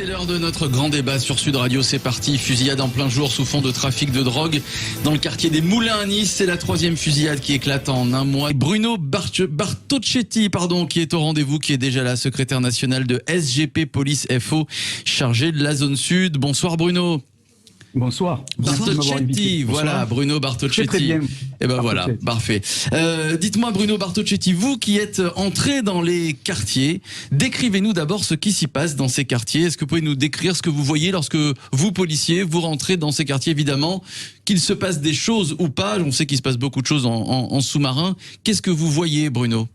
C'est l'heure de notre grand débat sur Sud Radio. C'est parti. Fusillade en plein jour sous fond de trafic de drogue dans le quartier des Moulins à Nice. C'est la troisième fusillade qui éclate en un mois. Bruno Bartocchetti, qui est au rendez-vous, qui est déjà là, secrétaire national de SGP Police FO, chargé de la zone sud. Bonsoir Bruno. Bonsoir. Bartocchetti, voilà, Bruno Bartocchetti. Très bien. Et ben voilà, parfait. Dites-moi Bruno Bartocchetti, vous qui êtes entré dans les quartiers, décrivez-nous d'abord ce qui s'y passe dans ces quartiers. Est-ce que vous pouvez nous décrire ce que vous voyez lorsque vous, policiers, vous rentrez dans ces quartiers, évidemment, qu'il se passe des choses ou pas? On sait qu'il se passe beaucoup de choses en sous-marin. Qu'est-ce que vous voyez, Bruno?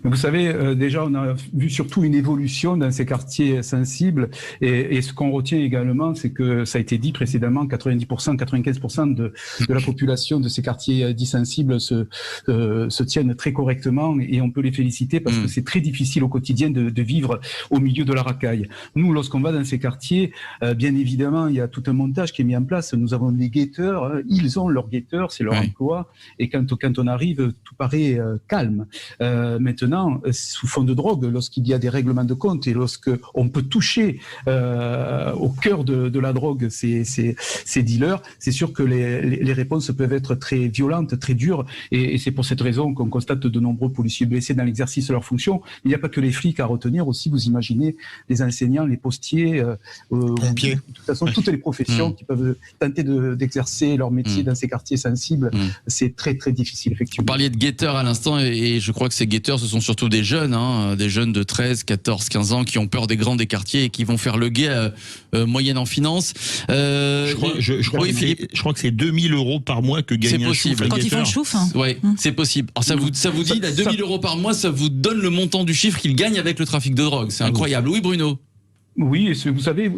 Vous savez, déjà, on a vu surtout une évolution dans ces quartiers sensibles. Et ce qu'on retient également, c'est que ça a été dit précédemment, 90%, 95% de la population de ces quartiers dits sensibles se tiennent très correctement. Et on peut les féliciter parce que c'est très difficile au quotidien de vivre au milieu de la racaille. Nous, lorsqu'on va dans ces quartiers, bien évidemment, il y a tout un montage qui est mis en place. Nous avons des guetteurs. Ils ont leurs guetteurs, c'est leur emploi. Et quand on arrive, tout paraît calme. Maintenant, sous fond de drogue, lorsqu'il y a des règlements de compte et lorsqu'on peut toucher au cœur de la drogue ces dealers, c'est sûr que les réponses peuvent être très violentes, très dures. Et c'est pour cette raison qu'on constate de nombreux policiers blessés dans l'exercice de leurs fonctions. Il n'y a pas que les flics à retenir aussi, vous imaginez, les enseignants, les postiers, de toute façon, toutes les professions qui peuvent tenter d'exercer leur métier dans ces quartiers sensibles. C'est très, très difficile, effectivement. Vous parliez de guetteurs à l'instant et je crois que ces guetteurs, ce sont surtout des jeunes de 13, 14, 15 ans qui ont peur des grands des quartiers et qui vont faire le guet moyenne en finance. Je crois que c'est 2000 € par mois que gagne un chouf. Quand ils font le chouf. Oui, c'est possible. Alors ça vous dit, 2000 € par mois, ça vous donne le montant du chiffre qu'ils gagnent avec le trafic de drogue. C'est incroyable. Oui, Bruno? Oui, vous savez,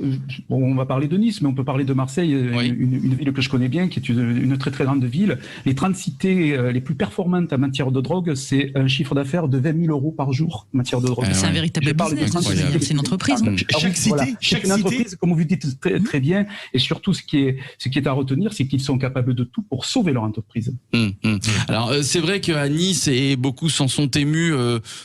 on va parler de Nice, mais on peut parler de Marseille, une ville que je connais bien, qui est une très très grande ville. Les 30 cités les plus performantes en matière de drogue, c'est un chiffre d'affaires de 20 000 € par jour en matière de drogue. C'est un véritable business, c'est une entreprise. Chaque cité, c'est une entreprise, comme vous dites très bien, et surtout ce qui est à retenir, c'est qu'ils sont capables de tout pour sauver leur entreprise. Alors c'est vrai qu'à Nice, et beaucoup s'en sont émus,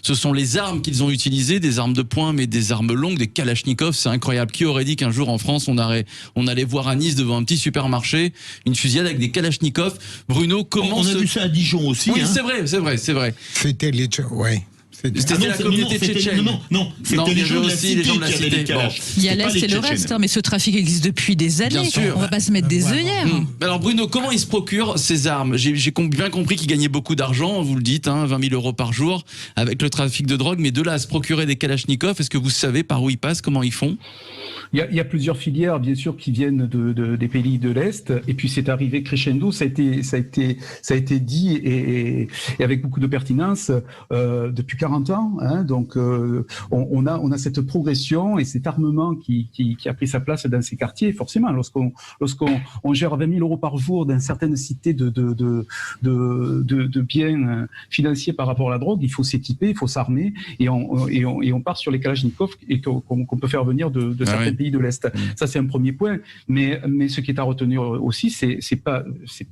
ce sont les armes qu'ils ont utilisées, des armes de poing, mais des armes longues, des kalachnikovs. C'est incroyable. Qui aurait dit qu'un jour en France on allait voir à Nice devant un petit supermarché une fusillade avec des kalachnikovs? Bruno, comment on a vu ça à Dijon aussi? Oui, c'est vrai. C'était les C'était la communauté tchétchène. Non, c'était les gens de la cité qui avaient les kalachs. Il y a l'Est et le reste, mais ce trafic existe depuis des années. Bien sûr. On va pas se mettre des œillères. Alors Bruno, comment ils se procurent ces armes? J'ai bien compris qu'ils gagnaient beaucoup d'argent, vous le dites, 20 000 € par jour avec le trafic de drogue, mais de là à se procurer des kalachnikovs, est-ce que vous savez par où ils passent, comment ils font? Il y a plusieurs filières, bien sûr, qui viennent des pays de l'Est, et puis c'est arrivé crescendo, ça a été dit et avec beaucoup de pertinence depuis 40 ans. Donc on a cette progression et cet armement qui a pris sa place dans ces quartiers. Forcément, lorsqu'on gère 20 000 € par jour dans certaines cités de biens financiers par rapport à la drogue, il faut s'équiper, il faut s'armer, et on part sur les kalachnikovs qu'on peut faire venir de certains pays de l'Est. Ça, c'est un premier point. Mais ce qui est à retenir aussi, c'est pas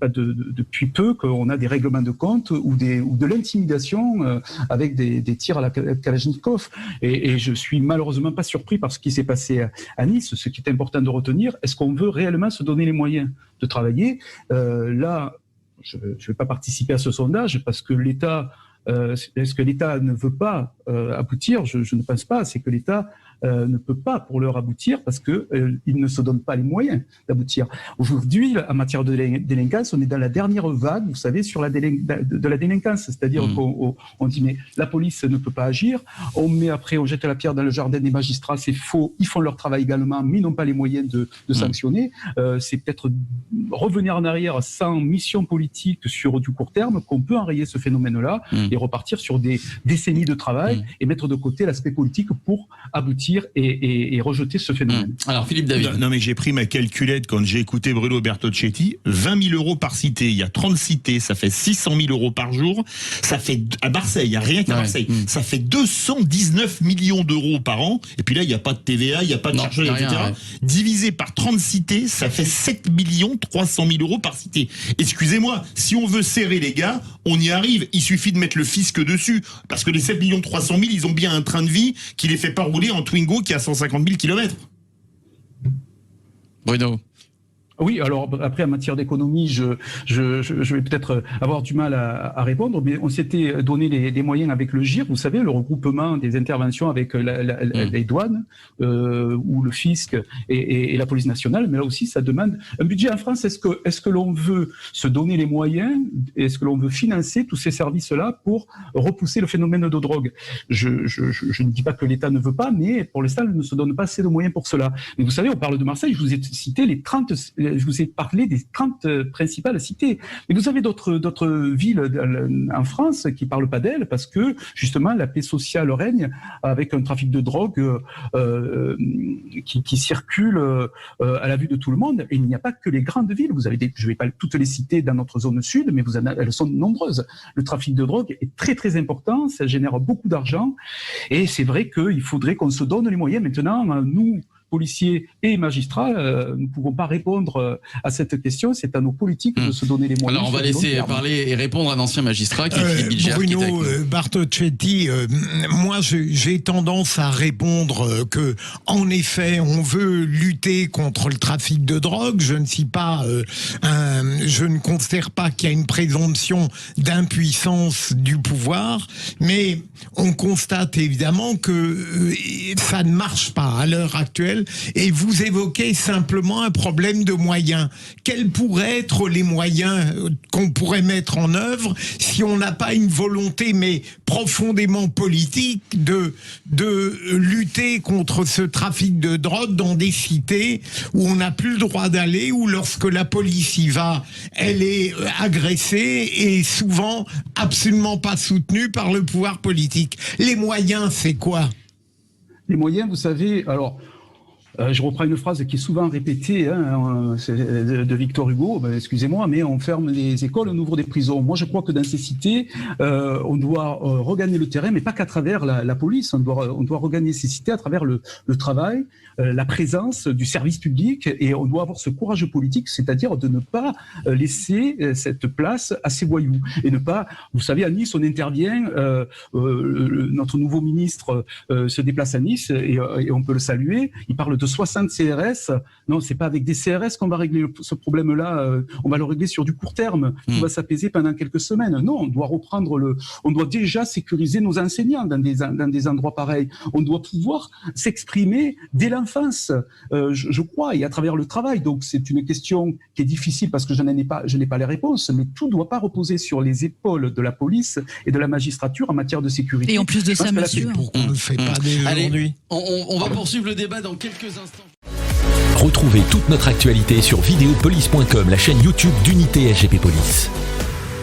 depuis peu qu'on a des règlements de compte ou de l'intimidation avec des tirs à la Kalachnikov. Et je suis malheureusement pas surpris par ce qui s'est passé à Nice. Ce qui est important de retenir, est-ce qu'on veut réellement se donner les moyens de travailler? Là, je ne vais pas participer à ce sondage parce que l'État... est-ce que l'État ne veut pas aboutir? Je ne pense pas. C'est que l'État ne peut pas pour l'heure aboutir parce que il ne se donne pas les moyens d'aboutir. Aujourd'hui, en matière de délinquance, on est dans la dernière vague, vous savez, sur de la délinquance. C'est-à-dire qu'on dit mais la police ne peut pas agir. On jette la pierre dans le jardin des magistrats, c'est faux. Ils font leur travail également, mais ils n'ont pas les moyens de sanctionner. C'est peut-être revenir en arrière sans mission politique sur du court terme qu'on peut enrayer ce phénomène-là et repartir sur des décennies de travail et mettre de côté l'aspect politique pour aboutir et rejeter ce phénomène. Alors Philippe David. Non mais j'ai pris ma calculette quand j'ai écouté Bruno Bartocchetti. 20 000 € par cité, il y a 30 cités, ça fait 600 000 € par jour. Ça fait à Marseille, il n'y a rien qu'à Marseille. Ça fait 219 millions d'euros par an. Et puis là, il n'y a pas de TVA, il n'y a pas de charge, etc. Divisé par 30 cités, ça fait 7 300 000 € par cité. Excusez-moi, si on veut serrer les gars, on y arrive. Il suffit de mettre le fisc dessus. Parce que les 7 300 000, ils ont bien un train de vie qui les fait pas rouler en Twingo qui a 150 000 km. Bruno. Oui, alors après en matière d'économie, je vais peut-être avoir du mal à répondre, mais on s'était donné les moyens avec le GIR, vous savez, le regroupement des interventions avec les douanes ou le fisc et la police nationale, mais là aussi ça demande un budget en France. Est-ce que l'on veut se donner les moyens, est-ce que l'on veut financer tous ces services-là pour repousser le phénomène de drogue? Je ne dis pas que l'État ne veut pas, mais pour l'instant, il ne se donne pas assez de moyens pour cela. Mais vous savez, on parle de Marseille, je vous ai cité je vous ai parlé des 30 principales cités. Mais vous avez d'autres villes en France qui parlent pas d'elles parce que, justement, la paix sociale règne avec un trafic de drogue qui circule à la vue de tout le monde. Et il n'y a pas que les grandes villes. Vous avez je ne vais pas toutes les citer dans notre zone sud, mais elles sont nombreuses. Le trafic de drogue est très, très important. Ça génère beaucoup d'argent. Et c'est vrai qu'il faudrait qu'on se donne les moyens. Maintenant, nous, policiers et magistrats, nous ne pouvons pas répondre à cette question. C'est à nos politiques de se donner les moyens. Alors on va laisser parler et répondre un ancien magistrat qui est Philippe Bilger. Bruno Bartocchetti, moi j'ai tendance à répondre que, en effet, on veut lutter contre le trafic de drogue. Je ne considère pas qu'il y a une présomption d'impuissance du pouvoir, mais on constate évidemment que ça ne marche pas à l'heure actuelle. Et vous évoquez simplement un problème de moyens. Quels pourraient être les moyens qu'on pourrait mettre en œuvre si on n'a pas une volonté, mais profondément politique, de lutter contre ce trafic de drogue dans des cités où on n'a plus le droit d'aller, où lorsque la police y va, elle est agressée et souvent absolument pas soutenue par le pouvoir politique. Les moyens, c'est quoi? Les moyens, vous savez, alors... je reprends une phrase qui est souvent répétée, de Victor Hugo, excusez-moi, mais on ferme les écoles, on ouvre des prisons. Moi, je crois que dans ces cités, on doit regagner le terrain, mais pas qu'à travers la police. On doit regagner ces cités à travers le travail, la présence du service public, et on doit avoir ce courage politique, c'est-à-dire de ne pas laisser cette place à ces voyous. Et ne pas, vous savez, à Nice, on intervient, notre nouveau ministre se déplace à Nice, et on peut le saluer, il parle de 60 CRS. Non, c'est pas avec des CRS qu'on va régler ce problème-là. On va le régler sur du court terme. Tout va s'apaiser pendant quelques semaines. Non, on doit on doit déjà sécuriser nos enseignants dans des endroits pareils. On doit pouvoir s'exprimer dès l'enfance, je crois, et à travers le travail. Donc, c'est une question qui est difficile parce que je n'ai pas les réponses, mais tout ne doit pas reposer sur les épaules de la police et de la magistrature en matière de sécurité. Et en plus de ça, monsieur, pourquoi on ne le fait pas dès aujourd'hui? On va poursuivre le débat dans quelques instants. Retrouvez toute notre actualité sur videopolice.com, la chaîne YouTube d'Unité SGP Police.